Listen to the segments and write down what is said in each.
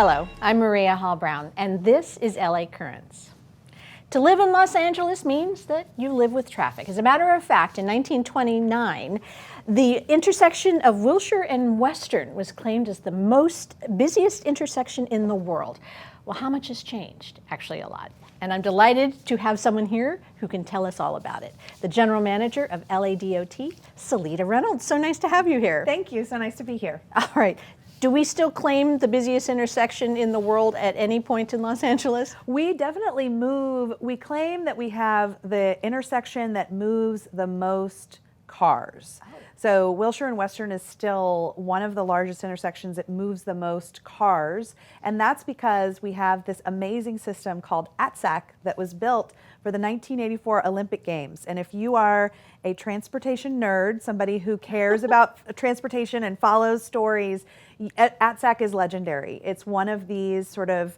Hello, I'm Maria Hall Brown, and this is LA Currents. To live in Los Angeles means that you live with traffic. As a matter of fact, in 1929, the intersection of Wilshire and Western was claimed as the busiest intersection in the world. Well, how much has changed? Actually, a lot. And I'm delighted to have someone here who can tell us all about it. The General Manager of LADOT, Seleta Reynolds. So nice to have you here. Thank you, so nice to be here. All right. Do we still claim the busiest intersection in the world at any point in Los Angeles? We definitely we claim that we have the intersection that moves the most cars. Oh. So Wilshire and Western is still one of the largest intersections that moves the most cars. And that's because we have this amazing system called ATSAC that was built for the 1984 Olympic Games. And if you are a transportation nerd, somebody who cares about transportation and follows stories, ATSAC is legendary. It's one of these sort of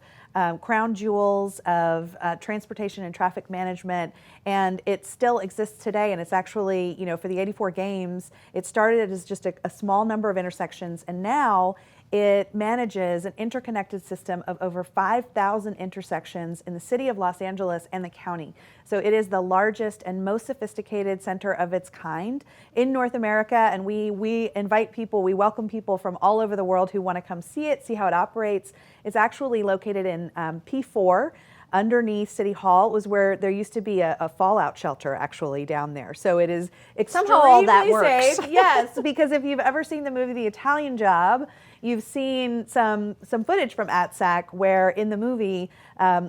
crown jewels of transportation and traffic management, and it still exists today. And it's actually, for the 84 games, it started as just a small number of intersections, and now it manages an interconnected system of over 5,000 intersections in the city of Los Angeles and the county. So it is the largest and most sophisticated center of its kind in North America, and we invite people, we welcome people from all over the world who want to come see it, see how it operates. It's actually located in P4, underneath City Hall. It was where there used to be a fallout shelter actually down there. So it is extremely somehow all that works. Safe. Yes, because if you've ever seen the movie The Italian Job, you've seen some footage from ATSAC where in the movie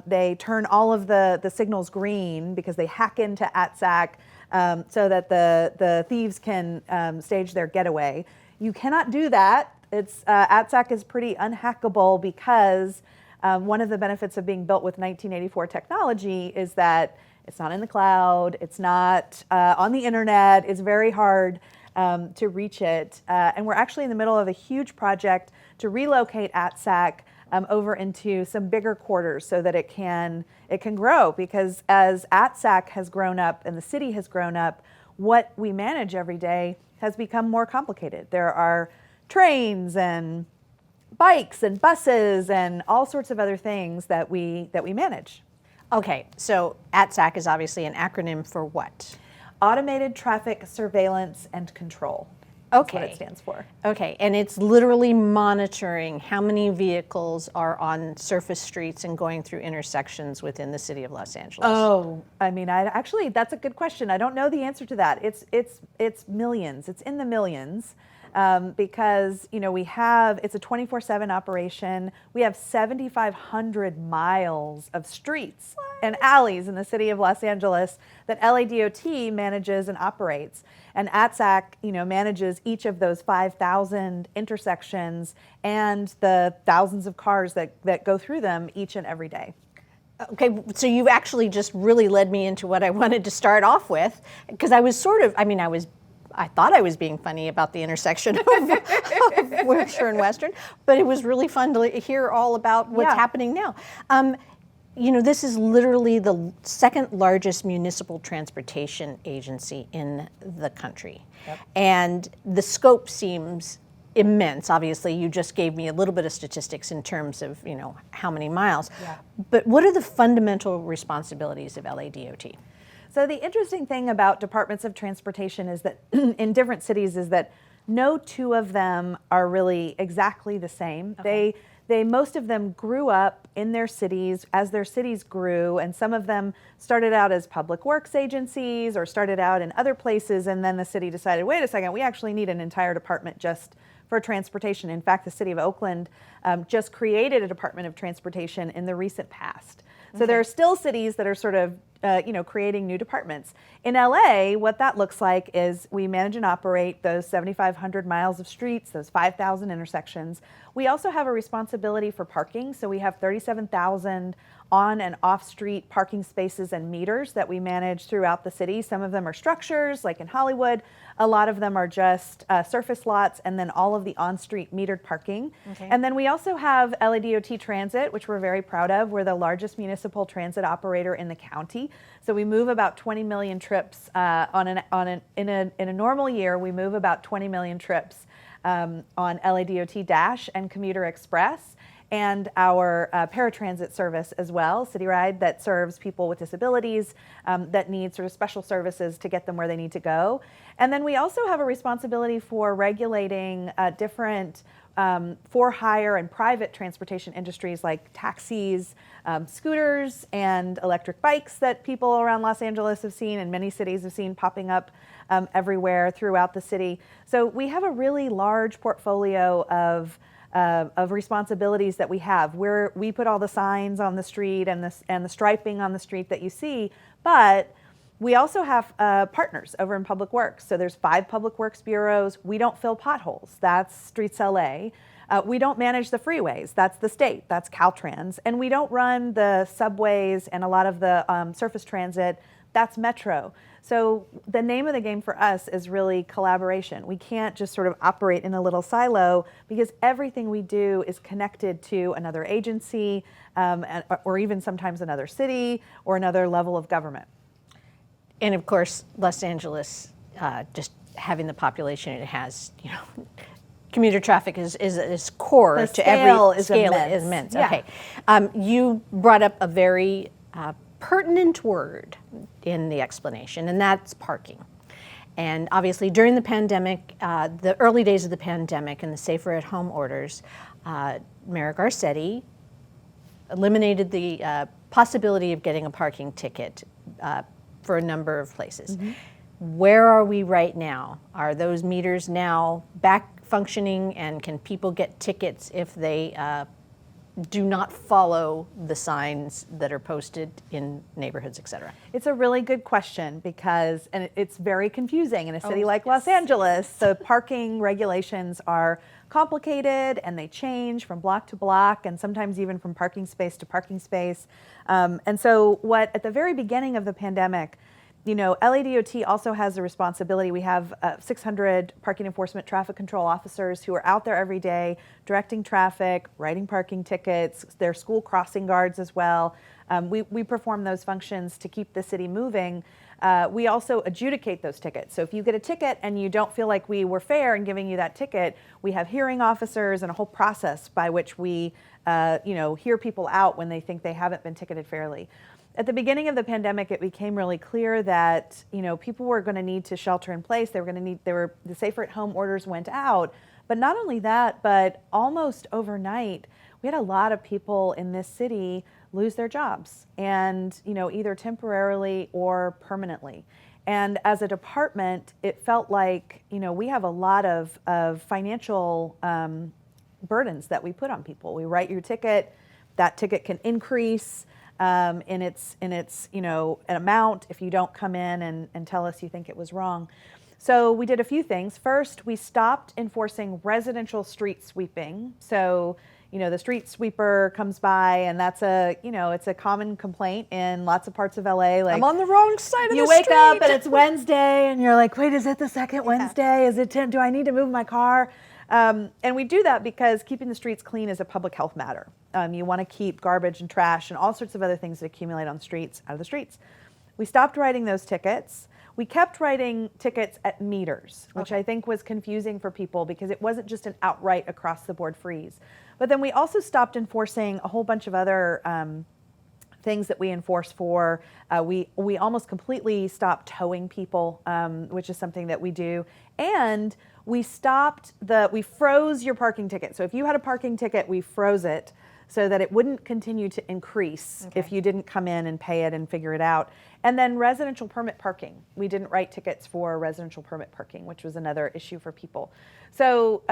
they turn all of the signals green because they hack into ATSAC so that the thieves can stage their getaway. You cannot do that. ATSAC is pretty unhackable because one of the benefits of being built with 1984 technology is that it's not in the cloud, it's not on the internet, it's very hard to reach it. And we're actually in the middle of a huge project to relocate ATSAC over into some bigger quarters so that it can grow, because as ATSAC has grown up and the city has grown up, what we manage every day has become more complicated. There are trains and bikes and buses and all sorts of other things that we manage. Okay, so ATSAC is obviously an acronym for what? Automated Traffic Surveillance and Control. Okay. That's what it stands for. Okay, and it's literally monitoring how many vehicles are on surface streets and going through intersections within the city of Los Angeles. Oh, actually, that's a good question. I don't know the answer to that. It's millions. It's in the millions. Because it's a 24/7 operation. We have 7,500 miles of streets and alleys in the city of Los Angeles that LADOT manages and operates. And ATSAC, manages each of those 5,000 intersections and the thousands of cars that go through them each and every day. Okay, so you've actually just really led me into what I wanted to start off with, because I thought I was being funny about the intersection of Wilshire and Western, but it was really fun to hear all about what's happening now. This is literally the second largest municipal transportation agency in the country. Yep. And the scope seems immense. Obviously, you just gave me a little bit of statistics in terms of, how many miles. Yeah. But what are the fundamental responsibilities of LADOT? So the interesting thing about departments of transportation is that in different cities is that no two of them are really exactly the same. Okay. Most of them grew up in their cities as their cities grew, and some of them started out as public works agencies or started out in other places, and then the city decided, wait a second, we actually need an entire department just for transportation. In fact, the city of Oakland just created a department of transportation in the recent past. So there are still cities that are sort of creating new departments. In LA, what that looks like is we manage and operate those 7,500 miles of streets, those 5,000 intersections. We also have a responsibility for parking. So we have 37,000 on and off street parking spaces and meters that we manage throughout the city. Some of them are structures, like in Hollywood. A lot of them are just surface lots, and then all of the on-street metered parking. Okay. And then we also have LADOT Transit, which we're very proud of. We're the largest municipal transit operator in the county. So we move about 20 million trips in a normal year. We move about 20 million trips on LADOT Dash and Commuter Express. and our paratransit service as well, City Ride, that serves people with disabilities that need sort of special services to get them where they need to go. And then we also have a responsibility for regulating different for-hire and private transportation industries like taxis, scooters, and electric bikes that people around Los Angeles have seen and many cities have seen popping up everywhere throughout the city. So we have a really large portfolio of responsibilities that we have, where we put all the signs on the street and the striping on the street that you see, but we also have partners over in Public Works. So there's 5 Public Works bureaus. We don't fill potholes. That's Streets LA. We don't manage the freeways. That's the state. That's Caltrans. And we don't run the subways and a lot of the surface transit. That's Metro. So the name of the game for us is really collaboration. We can't just sort of operate in a little silo because everything we do is connected to another agency or even sometimes another city or another level of government. And of course, Los Angeles, just having the population it has, commuter traffic is core The to every scale is immense. Yeah. Okay, you brought up a very pertinent word in the explanation, and that's parking. And obviously, during the pandemic, the early days of the pandemic and the safer at home orders, Mayor Garcetti eliminated the possibility of getting a parking ticket for a number of places. Mm-hmm. Where are we right now? Are those meters now back functioning, and can people get tickets if they do not follow the signs that are posted in neighborhoods, et cetera? It's a really good question because it's very confusing in a city like Los Angeles. The parking regulations are complicated and they change from block to block and sometimes even from parking space to parking space. And so at the very beginning of the pandemic, LADOT also has a responsibility. We have 600 parking enforcement traffic control officers who are out there every day directing traffic, writing parking tickets. They're school crossing guards as well. We perform those functions to keep the city moving. We also adjudicate those tickets. So if you get a ticket and you don't feel like we were fair in giving you that ticket, we have hearing officers and a whole process by which we hear people out when they think they haven't been ticketed fairly. At the beginning of the pandemic, it became really clear that people were going to need to shelter in place. The safer at home orders went out. But not only that, but almost overnight, we had a lot of people in this city lose their jobs, and either temporarily or permanently. And as a department, it felt like we have a lot of financial burdens that we put on people. We write your ticket, that ticket can increase in its an amount if you don't come in and tell us you think it was wrong. So we did a few things. First, we stopped enforcing residential street sweeping. So the street sweeper comes by, and that's it's a common complaint in lots of parts of LA. Like, I'm on the wrong side of the street. You wake up and it's Wednesday, and you're like, wait, is it the second Wednesday? Is it 10? Do I need to move my car? And we do that because keeping the streets clean is a public health matter. You want to keep garbage and trash and all sorts of other things that accumulate on the streets out of the streets. We stopped writing those tickets. We kept writing tickets at meters, which I think was confusing for people because it wasn't just an outright across the board freeze. But then we also stopped enforcing a whole bunch of other things that we enforce for. We almost completely stopped towing people, which is something that we do. And we froze your parking ticket. So if you had a parking ticket, we froze it so that it wouldn't continue to increase if you didn't come in and pay it and figure it out. And then residential permit parking. We didn't write tickets for residential permit parking, which was another issue for people. So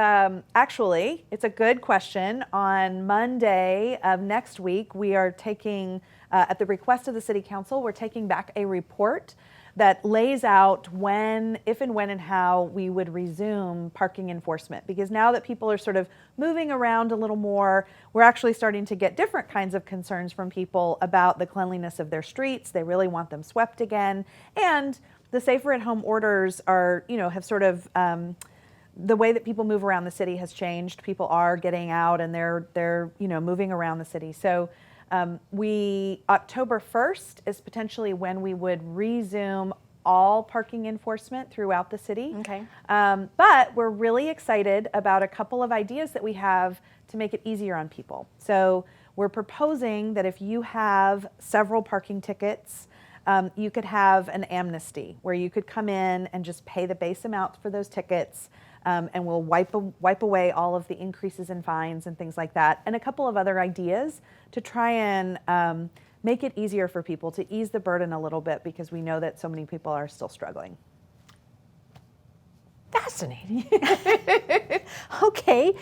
actually, it's a good question. On Monday of next week, we are taking, at the request of the City Council, we're taking back a report that lays out if and when and how we would resume parking enforcement. Because now that people are sort of moving around a little more, we're actually starting to get different kinds of concerns from people about the cleanliness of their streets. They really want them swept again. And the safer at home orders are, have sort of, the way that people move around the city has changed. People are getting out and they're moving around the city. So October 1st is potentially when we would resume all parking enforcement throughout the city. Okay. But we're really excited about a couple of ideas that we have to make it easier on people. So we're proposing that if you have several parking tickets, you could have an amnesty where you could come in and just pay the base amount for those tickets, and we'll wipe away all of the increases in fines and things like that, and a couple of other ideas to try and make it easier for people, to ease the burden a little bit, because we know that so many people are still struggling. Fascinating. Okay.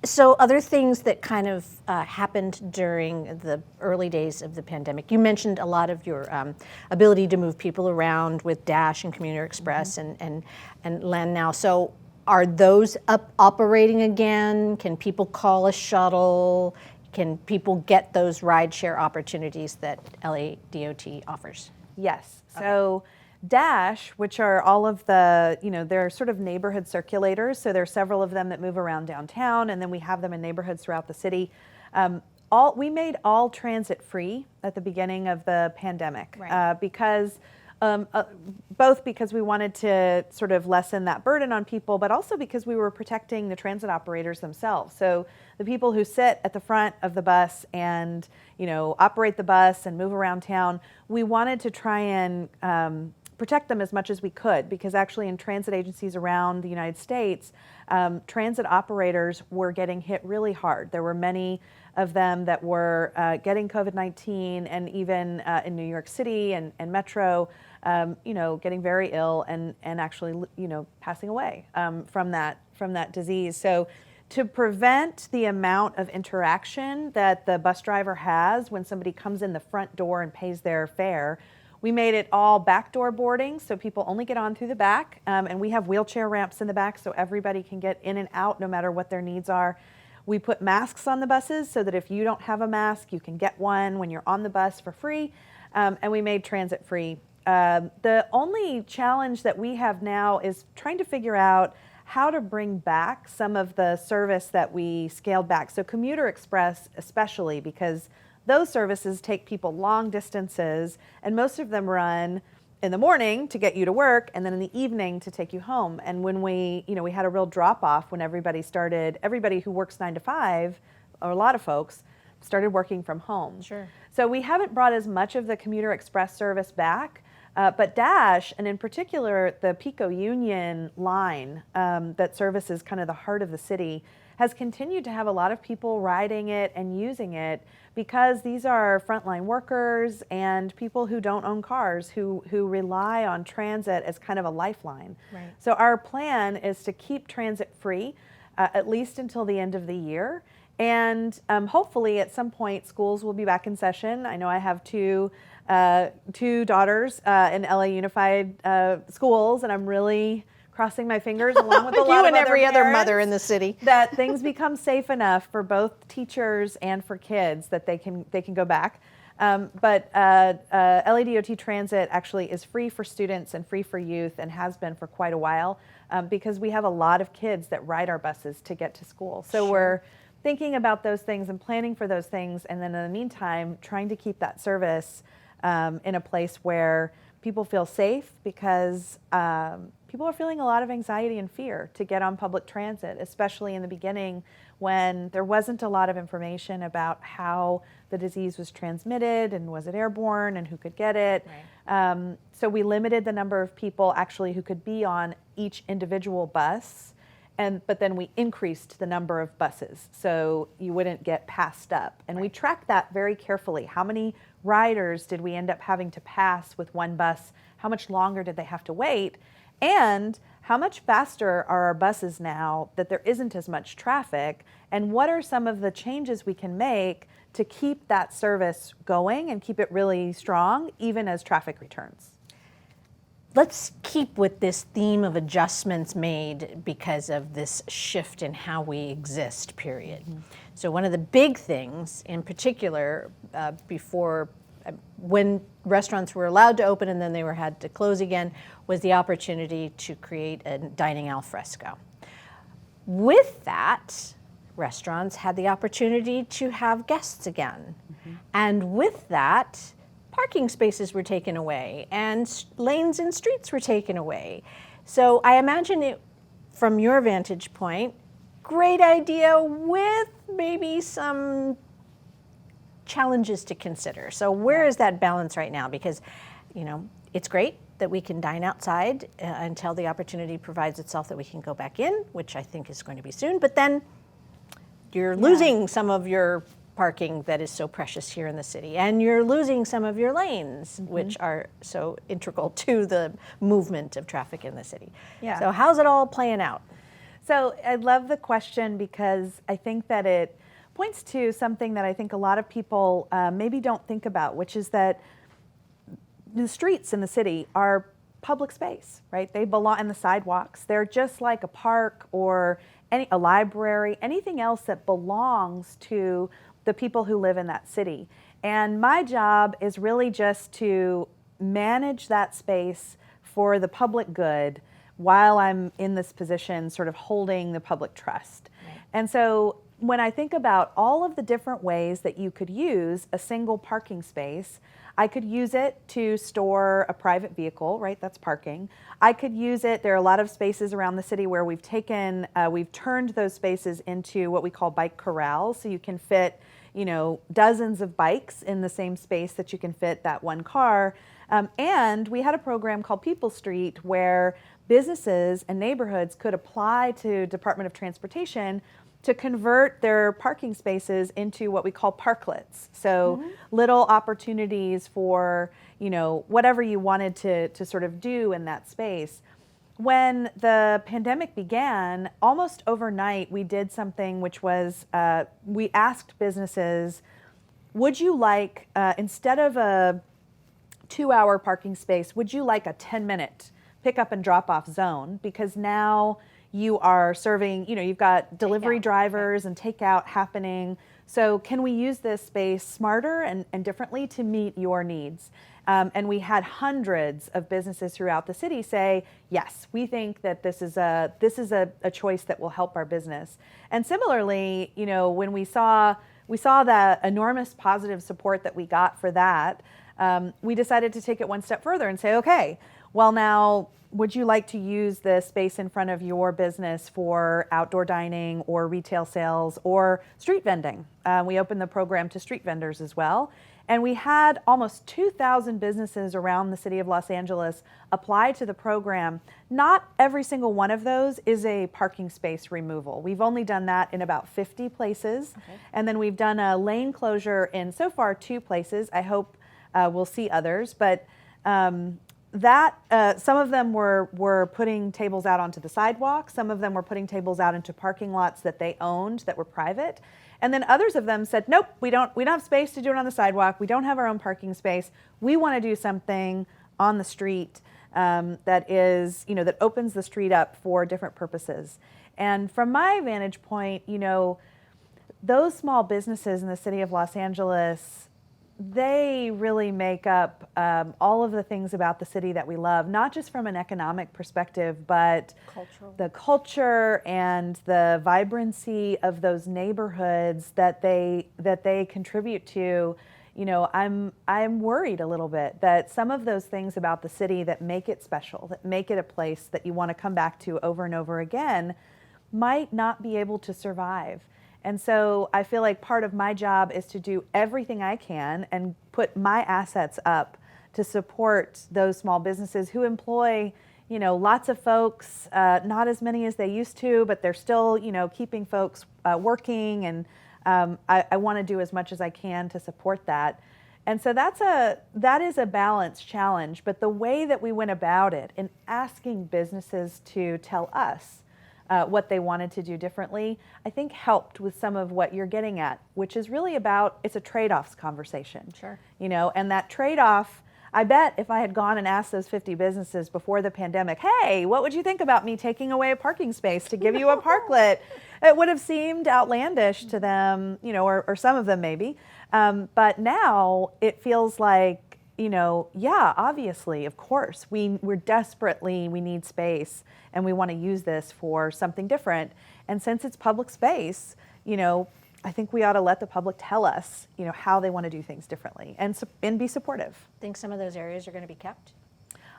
So other things that kind of happened during the early days of the pandemic, you mentioned a lot of your ability to move people around with Dash and Commuter Express and Land Now. So are those operating again? Can people call a shuttle? Can people get those rideshare opportunities that LADOT offers? Yes. So Dash, which are all of the, they're sort of neighborhood circulators. So there are several of them that move around downtown, and then we have them in neighborhoods throughout the city. We made all transit free at the beginning of the pandemic, right. Because both because we wanted to sort of lessen that burden on people, but also because we were protecting the transit operators themselves. So the people who sit at the front of the bus and operate the bus and move around town, we wanted to try and protect them as much as we could, because actually in transit agencies around the United States, transit operators were getting hit really hard. There were many of them that were getting COVID-19, and even in New York City and Metro, getting very ill and actually passing away from that disease. So to prevent the amount of interaction that the bus driver has when somebody comes in the front door and pays their fare, we made it all backdoor boarding, so people only get on through the back, and we have wheelchair ramps in the back so everybody can get in and out no matter what their needs are. We put masks on the buses so that if you don't have a mask, you can get one when you're on the bus for free, and we made transit free. The only challenge that we have now is trying to figure out how to bring back some of the service that we scaled back. So Commuter Express especially, because those services take people long distances, and most of them run in the morning to get you to work, and then in the evening to take you home. And when we had a real drop off when everybody who works 9 to 5, or a lot of folks, started working from home. Sure. So we haven't brought as much of the Commuter Express service back, but Dash, and in particular the Pico Union line that services kind of the heart of the city, has continued to have a lot of people riding it and using it, because these are frontline workers and people who don't own cars who rely on transit as kind of a lifeline. Right. So our plan is to keep transit free at least until the end of the year. And hopefully at some point schools will be back in session. I know I have two daughters in LA Unified schools, and I'm really crossing my fingers along with a lot you of and every other parents, mother in the city, that things become safe enough for both teachers and for kids that they can go back. But LADOT Transit actually is free for students and free for youth, and has been for quite a while, because we have a lot of kids that ride our buses to get to school. So we're thinking about those things and planning for those things, and then in the meantime trying to keep that service in a place where people feel safe, because people are feeling a lot of anxiety and fear to get on public transit, especially in the beginning when there wasn't a lot of information about how the disease was transmitted and was it airborne and who could get it. Right. So we limited the number of people actually who could be on each individual bus, but then we increased the number of buses so you wouldn't get passed up. And we tracked that very carefully. How many riders did we end up having to pass with one bus? How much longer did they have to wait? And how much faster are our buses now that there isn't as much traffic? And what are some of the changes we can make to keep that service going and keep it really strong, even as traffic returns? Let's keep with this theme of adjustments made because of this shift in how we exist, period. Mm-hmm. So one of the big things, in particular, when restaurants were allowed to open and then they had to close again, was the opportunity to create a dining al fresco. With that, restaurants had the opportunity to have guests again. Mm-hmm. And with that, parking spaces were taken away and lanes and streets were taken away. So I imagine it, from your vantage point, great idea with maybe some challenges to consider. So where is that balance right now? Because, it's great that we can dine outside until the opportunity provides itself that we can go back in, which I think is going to be soon. But then you're losing some of your parking that is so precious here in the city, and you're losing some of your lanes, which are so integral to the movement of traffic in the city. Yeah. So how's it all playing out? So I love the question because I think that it points to something that I think a lot of people maybe don't think about, which is that the streets in the city are public space, right? They belong in the sidewalks. They're just like a park or a library, anything else that belongs to the people who live in that city. And my job is really just to manage that space for the public good while I'm in this position, sort of holding the public trust. Right. And so when I think about all of the different ways that you could use a single parking space, I could use it to store a private vehicle, right? That's parking. I could use it, there are a lot of spaces around the city where we've turned those spaces into what we call bike corrals, so you can fit, dozens of bikes in the same space that you can fit that one car. And we had a program called People Street where businesses and neighborhoods could apply to Department of Transportation to convert their parking spaces into what we call parklets. So little opportunities for, whatever you wanted to sort of do in that space. When the pandemic began, almost overnight, we did something which was, we asked businesses, would you like, instead of a 2-hour parking space, would you like a 10-minute pick up and drop off zone? Because now you are serving, you've got delivery drivers and takeout happening. So can we use this space smarter and differently to meet your needs? And we had hundreds of businesses throughout the city say, yes, we think that this is a choice that will help our business. And similarly, when we saw the enormous positive support that we got for that, we decided to take it one step further and say, okay, well now, would you like to use the space in front of your business for outdoor dining or retail sales or street vending? We opened the program to street vendors as well. And we had almost 2,000 businesses around the city of Los Angeles apply to the program. Not every single one of those is a parking space removal. We've only done that in about 50 places. Okay. And then we've done a lane closure in so far 2 places. I hope we'll see others. But some of them were putting tables out onto the sidewalk. Some of them were putting tables out into parking lots that they owned that were private. And then others of them said, nope, we don't have space to do it on the sidewalk. We don't have our own parking space. We want to do something on the street that is, that opens the street up for different purposes. And from my vantage point, those small businesses in the city of Los Angeles, they really make up all of the things about the city that we love, not just from an economic perspective, but the culture and the vibrancy of those neighborhoods that they contribute to. I'm worried a little bit that some of those things about the city that make it special, that make it a place that you want to come back to over and over again, might not be able to survive. And so I feel like part of my job is to do everything I can and put my assets up to support those small businesses who employ, lots of folks, not as many as they used to, but they're still, keeping folks working. And I want to do as much as I can to support that. And so that is a balance challenge. But the way that we went about it in asking businesses to tell us what they wanted to do differently, I think helped with some of what you're getting at, which is really about, it's a trade-offs conversation. Sure. And that trade-off, I bet if I had gone and asked those 50 businesses before the pandemic, hey, what would you think about me taking away a parking space to give you a parklet? It would have seemed outlandish to them, or some of them maybe. But now it feels like, yeah, obviously, of course, we need space and we want to use this for something different. And since it's public space, I think we ought to let the public tell us, how they want to do things differently and be supportive. Think some of those areas are going to be kept?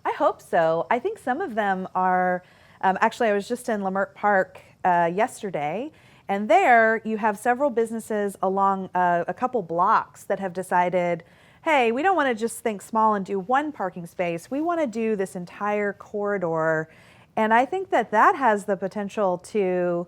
I hope so. I think some of them are, actually I was just in Leimert Park yesterday, and there you have several businesses along a couple blocks that have decided, hey, we don't want to just think small and do one parking space. We want to do this entire corridor. And I think that has the potential to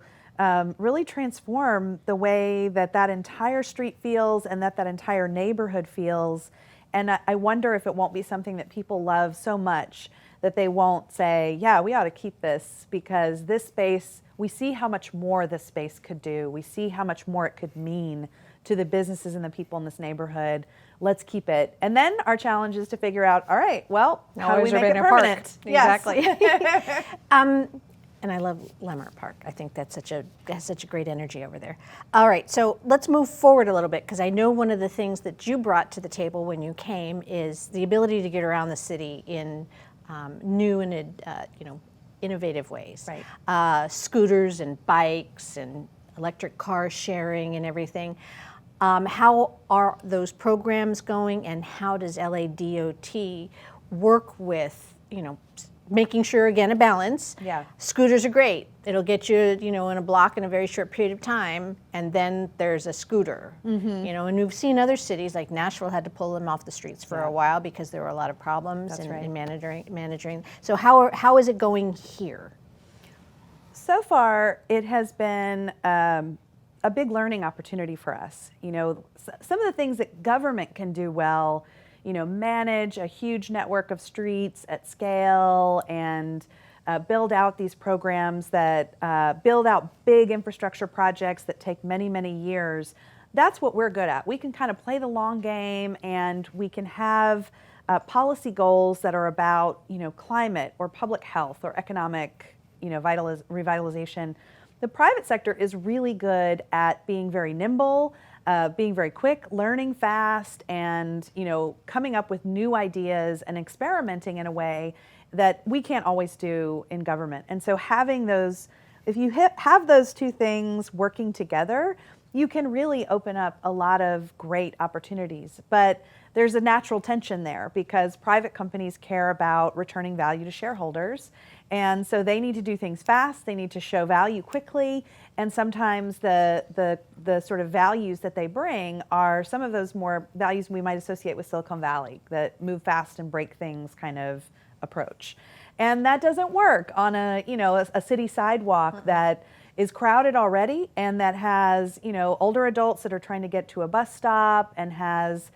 really transform the way that entire street feels and that entire neighborhood feels. And I wonder if it won't be something that people love so much that they won't say, yeah, we ought to keep this, because this space, we see how much more this space could do. We see how much more it could mean to the businesses and the people in this neighborhood. Let's keep it. And then our challenge is to figure out, all right, well, how do we make it permanent? Exactly. Yes. And I love Leimert Park. I think has such a great energy over there. All right, so let's move forward a little bit, because I know one of the things that you brought to the table when you came is the ability to get around the city in new and innovative ways. Right. Scooters and bikes and electric car sharing and everything. How are those programs going, and how does LADOT work with, making sure, again, a balance? Yeah. Scooters are great. It'll get you, in a block in a very short period of time, and then there's a scooter. Mm-hmm. And we've seen other cities, like Nashville had to pull them off the streets for a while because there were a lot of problems in managing. So how is it going here? So far, it has been a big learning opportunity for us. Some of the things that government can do well, manage a huge network of streets at scale and build out these programs that build out big infrastructure projects that take many, many years. That's what we're good at. We can kind of play the long game, and we can have policy goals that are about, climate or public health or economic, revitalization. The private sector is really good at being very nimble, being very quick, learning fast, and coming up with new ideas and experimenting in a way that we can't always do in government. And so having those, if you have those two things working together, you can really open up a lot of great opportunities. But there's a natural tension there, because private companies care about returning value to shareholders. And so they need to do things fast, they need to show value quickly, and sometimes the sort of values that they bring are some of those more values we might associate with Silicon Valley, that move fast and break things kind of approach. And that doesn't work on a city sidewalk that is crowded already, and that has older adults that are trying to get to a bus stop, and has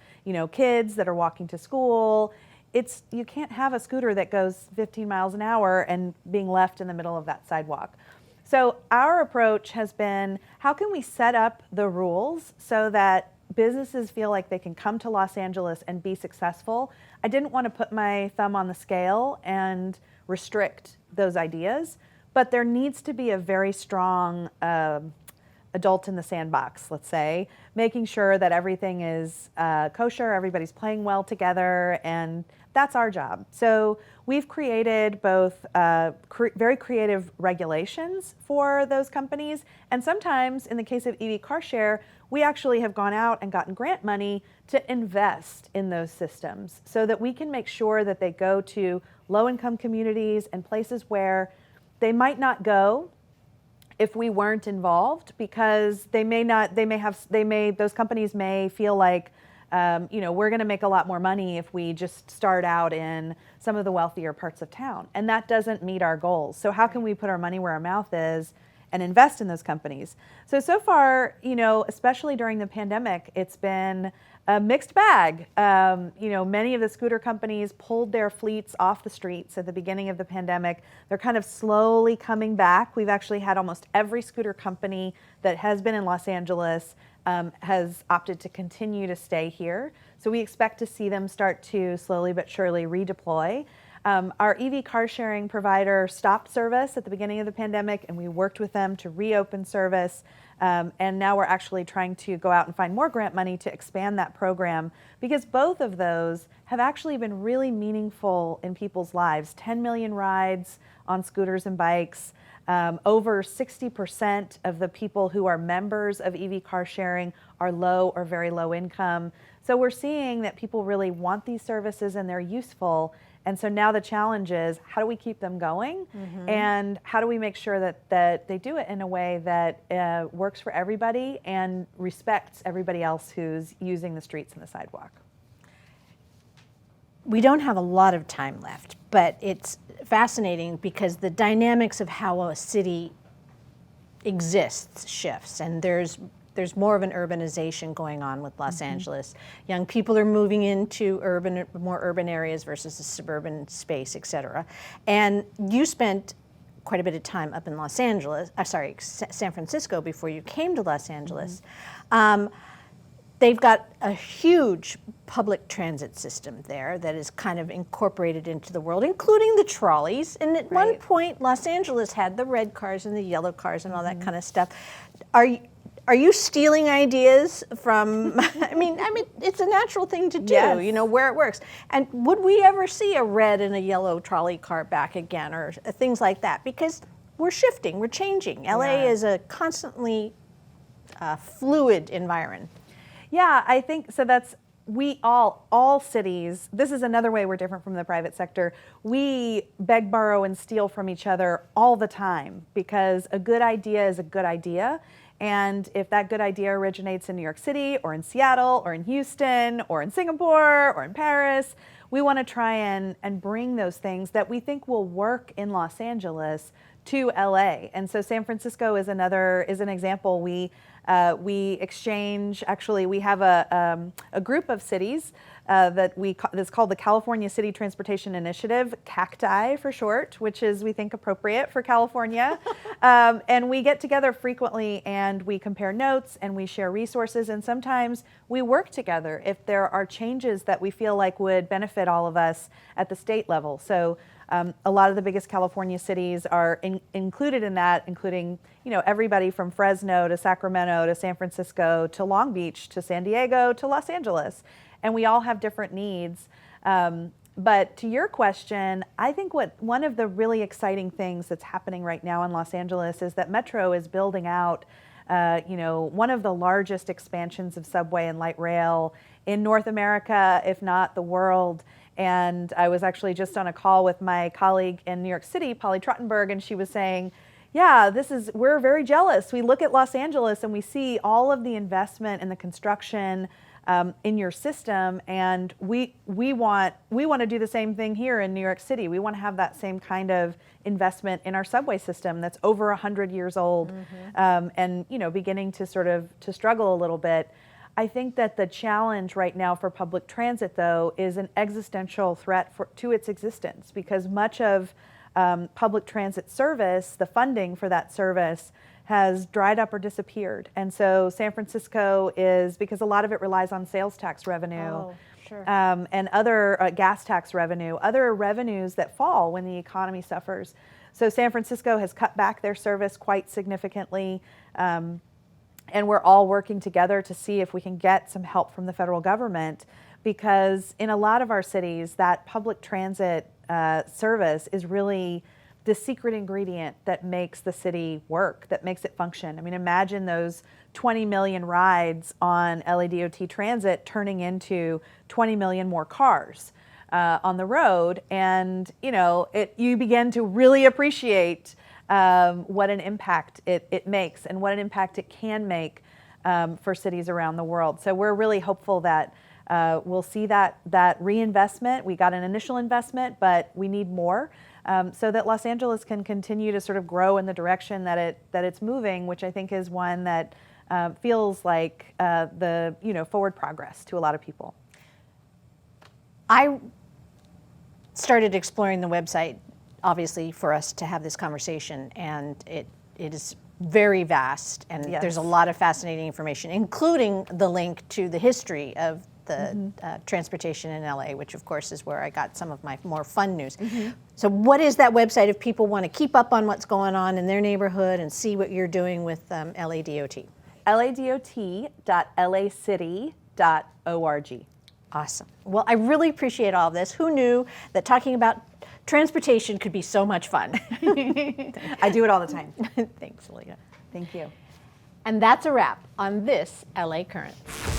kids that are walking to school. You can't have a scooter that goes 15 miles an hour and being left in the middle of that sidewalk. So our approach has been, how can we set up the rules so that businesses feel like they can come to Los Angeles and be successful? I didn't want to put my thumb on the scale and restrict those ideas, but there needs to be a very strong adult in the sandbox, let's say, making sure that everything is kosher, everybody's playing well together, and that's our job. So we've created both very creative regulations for those companies, and sometimes, in the case of EV car share, we actually have gone out and gotten grant money to invest in those systems so that we can make sure that they go to low-income communities and places where they might not go if we weren't involved, because those companies may feel like, we're going to make a lot more money if we just start out in some of the wealthier parts of town. And that doesn't meet our goals. So how can we put our money where our mouth is and invest in those companies? So far, especially during the pandemic, it's been a mixed bag. Many of the scooter companies pulled their fleets off the streets at the beginning of the pandemic. They're kind of slowly coming back. We've actually had almost every scooter company that has been in Los Angeles has opted to continue to stay here. So we expect to see them start to slowly but surely redeploy. Our EV car sharing provider stopped service at the beginning of the pandemic, and we worked with them to reopen service. And now we're actually trying to go out and find more grant money to expand that program, because both of those have actually been really meaningful in people's lives. 10 million rides on scooters and bikes. Over 60% of the people who are members of EV car sharing are low or very low income. So we're seeing that people really want these services and they're useful. And so now the challenge is, how do we keep them going? And how do we make sure that they do it in a way that works for everybody and respects everybody else who's using the streets and the sidewalk? We don't have a lot of time left, but it's fascinating because the dynamics of how a city exists shifts, and there's more of an urbanization going on with Los Angeles. Young people are moving into more urban areas versus the suburban space, et cetera. And you spent quite a bit of time up in San Francisco before you came to Los Angeles. They've got a huge public transit system there that is kind of incorporated into the world, including the trolleys. And at one point, Los Angeles had the red cars and the yellow cars and all that kind of stuff. Are you stealing ideas from? I mean, it's a natural thing to do. Yes. You know where it works. And would we ever see a red and a yellow trolley car back again, or things like that? Because we're shifting, we're changing. LA is a constantly fluid environment. Yeah, I think so. That's all cities. This is another way we're different from the private sector. We beg, borrow, and steal from each other all the time, because a good idea is a good idea. And if that good idea originates in New York City or in Seattle or in Houston or in Singapore or in Paris, we want to try and bring those things that we think will work in Los Angeles to LA. And so San Francisco is an example. We exchange, actually we have a group of cities that's called the California City Transportation Initiative, CACTI for short, which is, we think, appropriate for California. And we get together frequently and we compare notes and we share resources, and sometimes we work together if there are changes that we feel like would benefit all of us at the state level. So a lot of the biggest California cities are included in that, including, everybody from Fresno to Sacramento to San Francisco to Long Beach to San Diego to Los Angeles. And we all have different needs. But to your question, I think one of the really exciting things that's happening right now in Los Angeles is that Metro is building out one of the largest expansions of subway and light rail in North America, if not the world. And I was actually just on a call with my colleague in New York City, Polly Trottenberg, and she was saying, yeah, we're very jealous. We look at Los Angeles and we see all of the investment and the construction in your system, and we want to do the same thing here in New York City. We want to have that same kind of investment in our subway system that's over 100 years old, and beginning to to struggle a little bit. I think that the challenge right now for public transit, though, is an existential threat to its existence, because much of public transit service, the funding for that service, has dried up or disappeared. And so San Francisco is, because a lot of it relies on sales tax revenue, and other gas tax revenue, other revenues that fall when the economy suffers. So San Francisco has cut back their service quite significantly. And we're all working together to see if we can get some help from the federal government, because in a lot of our cities, that public transit service is really the secret ingredient that makes the city work, that makes it function. I mean, imagine those 20 million rides on LADOT transit turning into 20 million more cars on the road, and you begin to really appreciate what an impact it makes and what an impact it can make for cities around the world. So we're really hopeful that we'll see that reinvestment. We got an initial investment, but we need more, so that Los Angeles can continue to grow in the direction that it's moving, which I think is one that feels like the forward progress to a lot of people. I started exploring the website, obviously, for us to have this conversation, and it is very vast, and there's a lot of fascinating information, including the link to the history of the transportation in LA, which of course is where I got some of my more fun news. So what is that website if people want to keep up on what's going on in their neighborhood and see what you're doing with LADOT? LADOT.lacity.org. Awesome. Well, I really appreciate all of this. Who knew that talking about transportation could be so much fun? I do it all the time. Thanks, Seleta. Thank you. And that's a wrap on this LA Currents.